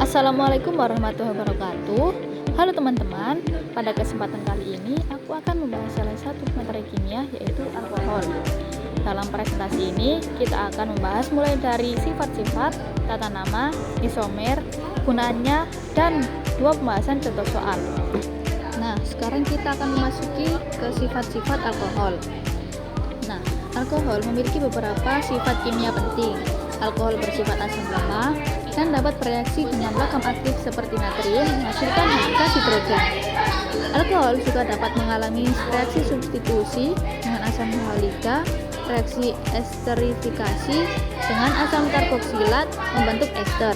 Assalamualaikum warahmatullahi wabarakatuh. Halo teman-teman, pada kesempatan kali ini aku akan membahas salah satu materi kimia yaitu alkohol. Dalam presentasi ini kita akan membahas mulai dari sifat-sifat, tata nama, isomer, gunanya, dan dua pembahasan contoh soal. Nah, sekarang kita akan memasuki ke sifat-sifat alkohol. Nah, alkohol memiliki beberapa sifat kimia penting. Alkohol bersifat asam lama dan dapat bereaksi dengan logam aktif seperti natrium menghasilkan gas hidrogen. Alkohol juga dapat mengalami reaksi substitusi dengan asam halida, reaksi esterifikasi dengan asam karboksilat membentuk ester,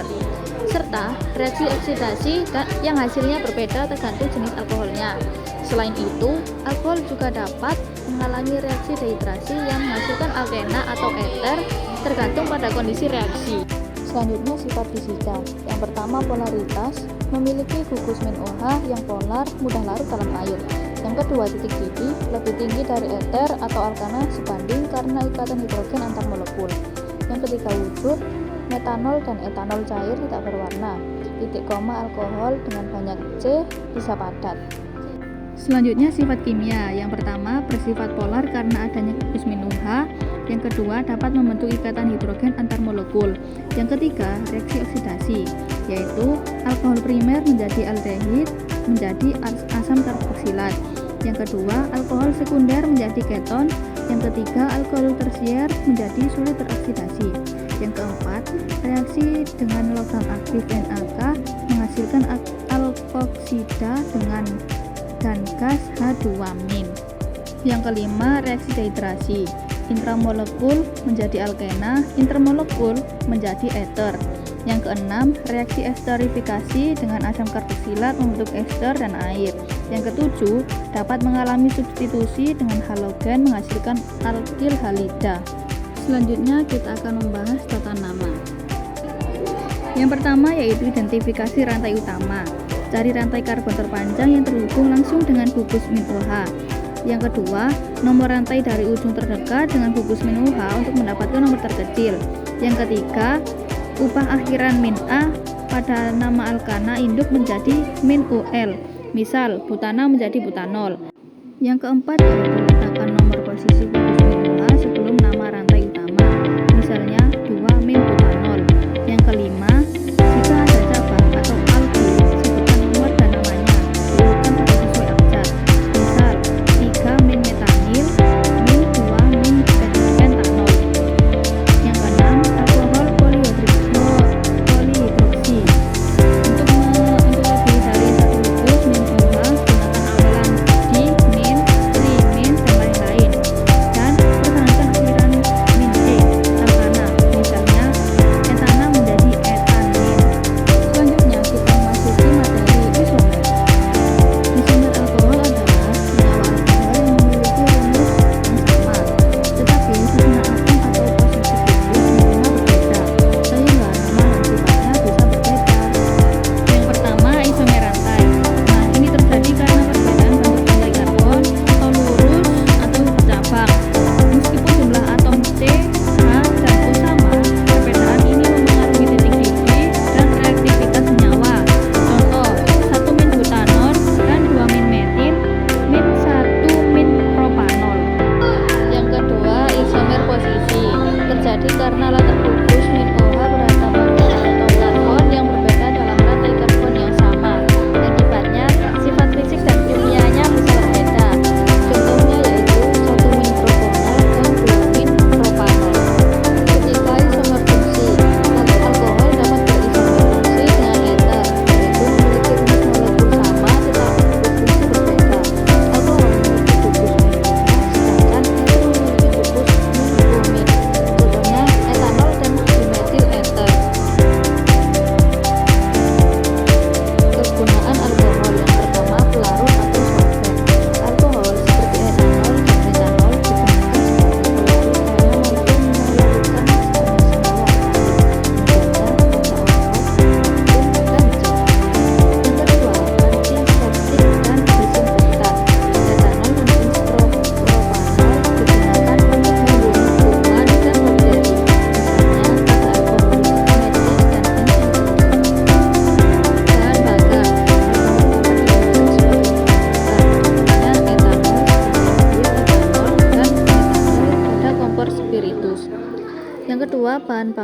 serta reaksi oksidasi yang hasilnya berbeda tergantung jenis alkoholnya. Selain itu, alkohol juga dapat mengalami reaksi dehidrasi yang menghasilkan alkena atau eter tergantung pada kondisi reaksi. Selanjutnya sifat fisika. Yang pertama polaritas, memiliki gugus min OH yang polar mudah larut dalam air. Yang kedua titik didih, lebih tinggi dari eter atau alkana sebanding karena ikatan hidrogen antar molekul. Yang ketiga wujud, metanol dan etanol cair tidak berwarna. Titik koma alkohol dengan banyak C bisa padat. Selanjutnya sifat kimia. Yang pertama bersifat polar karena adanya gugus min OH. Yang kedua dapat membentuk ikatan hidrogen antar molekul. Yang ketiga reaksi oksidasi, yaitu alkohol primer menjadi aldehid menjadi asam karboksilat. Yang kedua alkohol sekunder menjadi keton. Yang ketiga alkohol tersier menjadi sulit teroksidasi. Yang keempat reaksi dengan logam aktif NaK menghasilkan alkoksida dan gas H2-. Yang kelima reaksi dehidrasi, intramolekul menjadi alkena, intermolekul menjadi eter. Yang keenam reaksi esterifikasi dengan asam karboksilat membentuk ester dan air. Yang ketujuh dapat mengalami substitusi dengan halogen menghasilkan alkil halida. Selanjutnya kita akan membahas tata nama. Yang pertama yaitu identifikasi rantai utama. Cari rantai karbon terpanjang yang terhubung langsung dengan gugus min OH. Yang kedua, nomor rantai dari ujung terdekat dengan gugus min OH untuk mendapatkan nomor terkecil. Yang ketiga, ubah akhiran min A pada nama alkana induk menjadi min OL. Misal, butana menjadi butanol. Yang keempat, yaitu letakkan nomor posisi gugus min OH sebelum nama rantai utama. Misalnya, 2 min butanol. Yang kelima, jika ada cabang atau alkyl, sebutkan nomor dan namanya. Urutan pada sesuai abjad. Misal, 3 min metanil, min 2 min pentanol. Yang keenam, alkohol polihidroksi. Untuk lebih dari satu gugus min OH, gunakan awalan di, min, tri, min, dan lain-lain.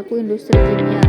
perilaku industri kimia.